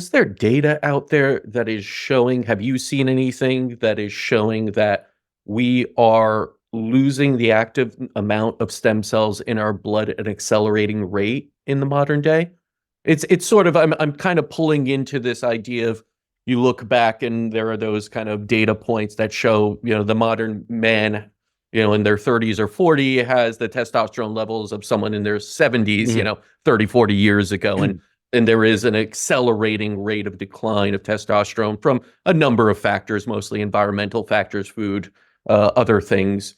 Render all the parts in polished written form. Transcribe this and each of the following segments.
Is there data out there that is showing, have you seen anything that is showing that we are losing the active amount of stem cells in our blood at an accelerating rate in the modern day? It's sort of I'm kind of pulling into this idea of you look back and there are those kind of data points that show, the modern man, in their 30s or 40 has the testosterone levels of someone in their 70s, Mhm. 30, 40 years ago. And there is an accelerating rate of decline of testosterone from a number of factors, mostly environmental factors, food, other things.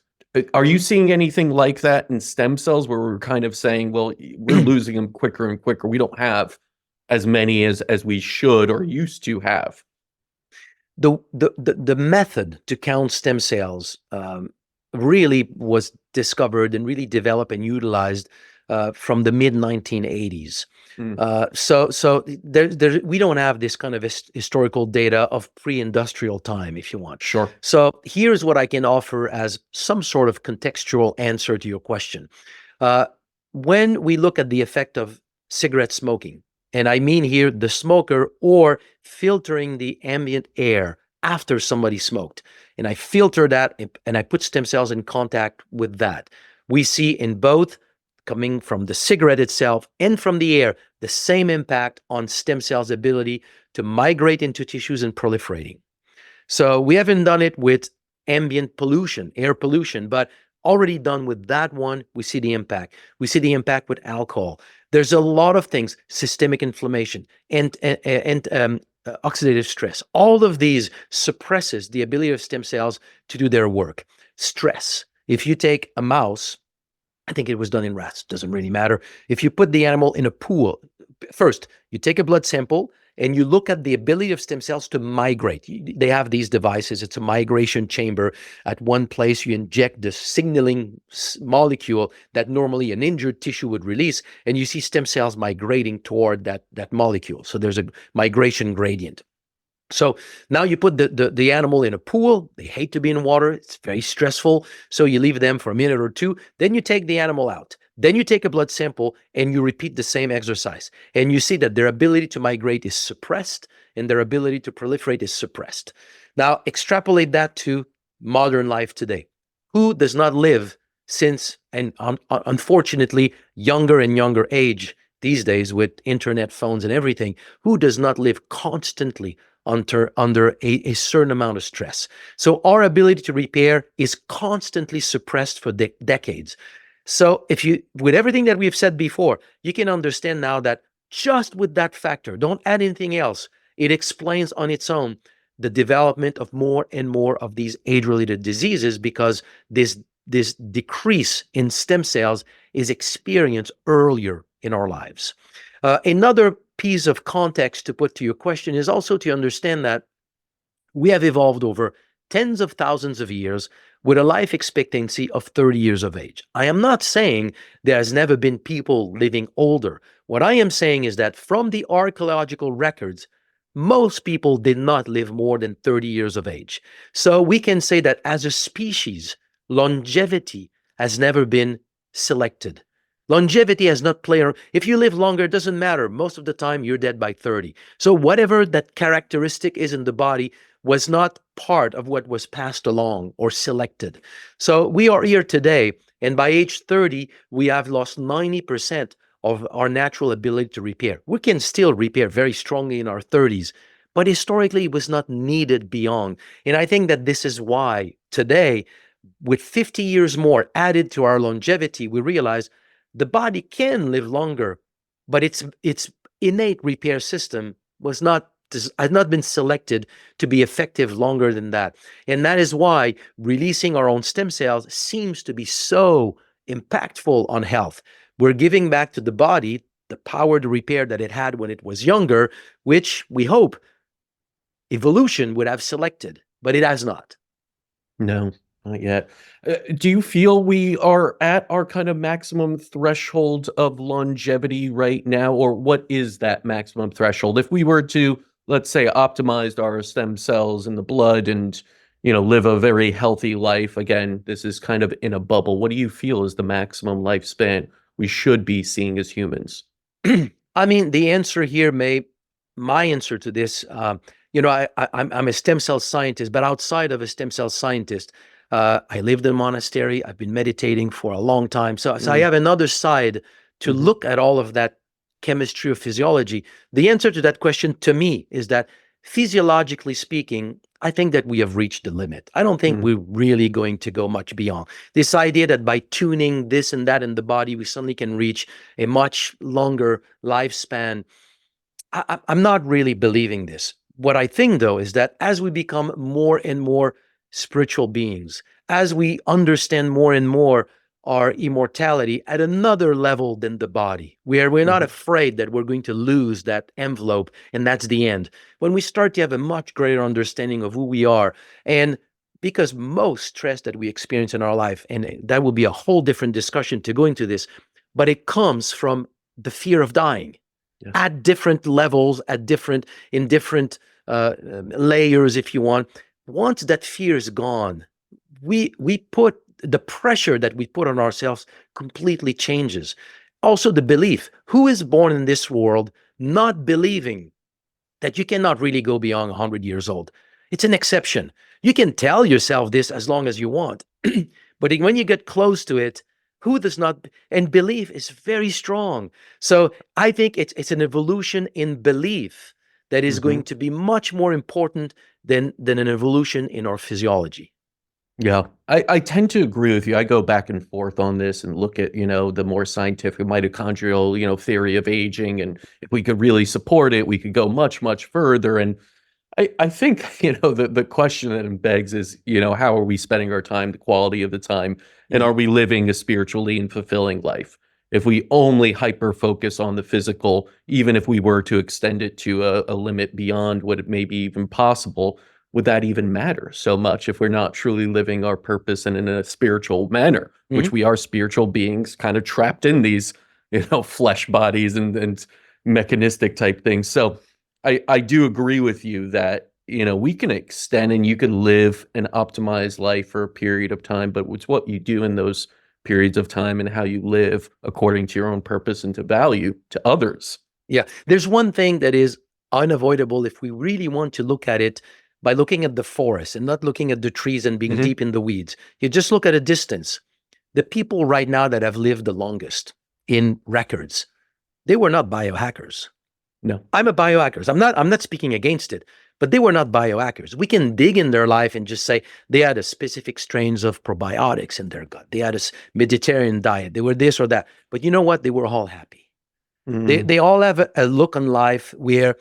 Are you seeing anything like that in stem cells where we're kind of saying, well, we're losing them quicker and quicker? We don't have as many as we should or used to have. The method to count stem cells really was discovered and really developed and utilized from the mid 1980s. Mm, So we don't have this kind of historical data of pre-industrial time, if you want. sure. So here's what I can offer as some sort of contextual answer to your question. Uh, when we look at the effect of cigarette smoking, and I mean here the smoker or filtering the ambient air after somebody smoked, and I filter that and I put stem cells in contact with that, we see in both coming from the cigarette itself and from the air the same impact on stem cells' ability to migrate into tissues and proliferating. So we haven't done it with ambient pollution, air pollution, but already done with that one, we see the impact. We see the impact with alcohol. There's a lot of things, systemic inflammation and oxidative stress. All of these suppresses the ability of stem cells to do their work. Stress. If you take a mouse, I think it was done in rats, doesn't really matter. If you put the animal in a pool, first, you take a blood sample and you look at the ability of stem cells to migrate. They have these devices. It's a migration chamber. At one place, you inject the signaling molecule that normally an injured tissue would release, and you see stem cells migrating toward that molecule. So there's a migration gradient. So now you put the animal in a pool. They hate to be in water. It's very stressful. So you leave them for a minute or two. Then you take the animal out. Then you take a blood sample and you repeat the same exercise. And you see that their ability to migrate is suppressed and their ability to proliferate is suppressed. Now extrapolate that to modern life today. Who does not live since, and unfortunately, younger and younger age these days with internet phones and everything, who does not live constantly under a certain amount of stress? So our ability to repair is constantly suppressed for decades. So if you, with everything that we've said before, you can understand now that just with that factor, don't add anything else, it explains on its own the development of more and more of these age-related diseases, because this decrease in stem cells is experienced earlier in our lives. Another piece of context to put to your question is also to understand that we have evolved over tens of thousands of years with a life expectancy of 30 years of age. I am not saying there has never been people living older. What I am saying is that from the archaeological records, most people did not live more than 30 years of age. So we can say that as a species, longevity has never been selected. Longevity has not played. If you live longer, it doesn't matter. Most of the time, you're dead by 30. So whatever that characteristic is in the body was not part of what was passed along or selected. So we are here today, and by age 30, we have lost 90% of our natural ability to repair. We can still repair very strongly in our 30s, but historically it was not needed beyond. And I think that this is why today, with 50 years more added to our longevity, we realize the body can live longer, but its innate repair system has not been selected to be effective longer than that. And that is why releasing our own stem cells seems to be so impactful on health. We're giving back to the body the power to repair that it had when it was younger, which we hope evolution would have selected, but it has not. No, not yet. Do you feel we are at our kind of maximum threshold of longevity right now, or what is that maximum threshold? If we were to, let's say, optimize our stem cells in the blood and, live a very healthy life, again, this is kind of in a bubble. What do you feel is the maximum lifespan we should be seeing as humans? I mean, the answer here may my answer to this, I'm a stem cell scientist, but outside of a stem cell scientist, I lived in a monastery. I've been meditating for a long time. So I Mm, have another side to mhm, look at all of that chemistry or physiology. The answer to that question to me is that physiologically speaking, I think that we have reached the limit. I don't think mm, we're really going to go much beyond. This idea that by tuning this and that in the body, we suddenly can reach a much longer lifespan. I'm not really believing this. What I think, though, is that as we become more and more spiritual beings, as we understand more and more our immortality at another level than the body, where we're not mhm, afraid that we're going to lose that envelope and that's the end. When we start to have a much greater understanding of who we are, and because most stress that we experience in our life, and that will be a whole different discussion to go into this, but it comes from the fear of dying yes. at different levels, in different layers, if you want. Once that fear is gone, we put the pressure that we put on ourselves completely changes. Also, the belief: who is born in this world not believing that you cannot really go beyond 100 years old? It's an exception. You can tell yourself this as long as you want, but when you get close to it, who does not? And belief is very strong. So I think it's an evolution in belief that is Mhm. going to be much more important than an evolution in our physiology. Yeah, I tend to agree with you. I go back and forth on this and look at, the more scientific mitochondrial, theory of aging. And if we could really support it, we could go much, much further. And I think, the question that it begs is, how are we spending our time, the quality of the time, and are Mhm. we living a spiritually and fulfilling life? If we only hyper focus on the physical, even if we were to extend it to a limit beyond what it may be even possible, would that even matter so much if we're not truly living our purpose and in a spiritual manner, which Mhm. we are spiritual beings kind of trapped in these, flesh bodies and mechanistic type things. So I do agree with you that, we can extend and you can live an optimized life for a period of time, but it's what you do in those periods of time and how you live according to your own purpose and to value to others. Yeah, there's one thing that is unavoidable if we really want to look at it by looking at the forest and not looking at the trees and being Mhm. deep in the weeds. You just look at a distance. The people right now that have lived the longest in records, they were not biohackers. No. I'm a biohacker. I'm not speaking against it, but they were not biohackers. We can dig in their life and just say they had a specific strains of probiotics in their gut. They had a Mediterranean diet. They were this or that. But you know what? They were all happy. They Mm, they all have a look on life where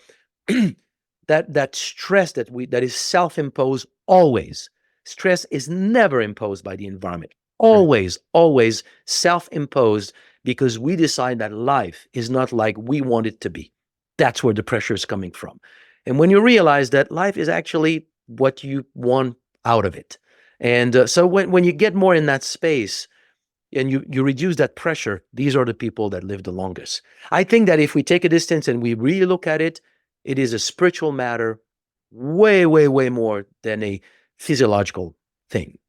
that stress that is self-imposed always. Stress is never imposed by the environment. right. Always self-imposed because we decide that life is not like we want it to be. That's where the pressure is coming from. And when you realize that life is actually what you want out of it. And so when you get more in that space, and you reduce that pressure, these are the people that live the longest. I think that if we take a distance and we really look at it, it is a spiritual matter way, way, way more than a physiological thing.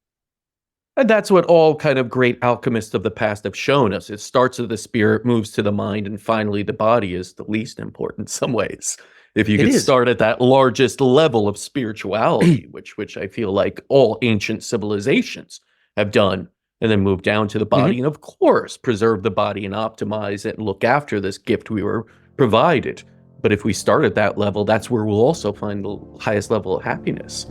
And that's what all kind of great alchemists of the past have shown us. It starts with the spirit, moves to the mind, and finally the body is the least important in some ways. If you It could is. start at that largest level of spirituality, which I feel like all ancient civilizations have done, and then move down to the Mhm. body, and of course preserve the body and optimize it and look after this gift we were provided. But if we start at that level, that's where we'll also find the highest level of happiness.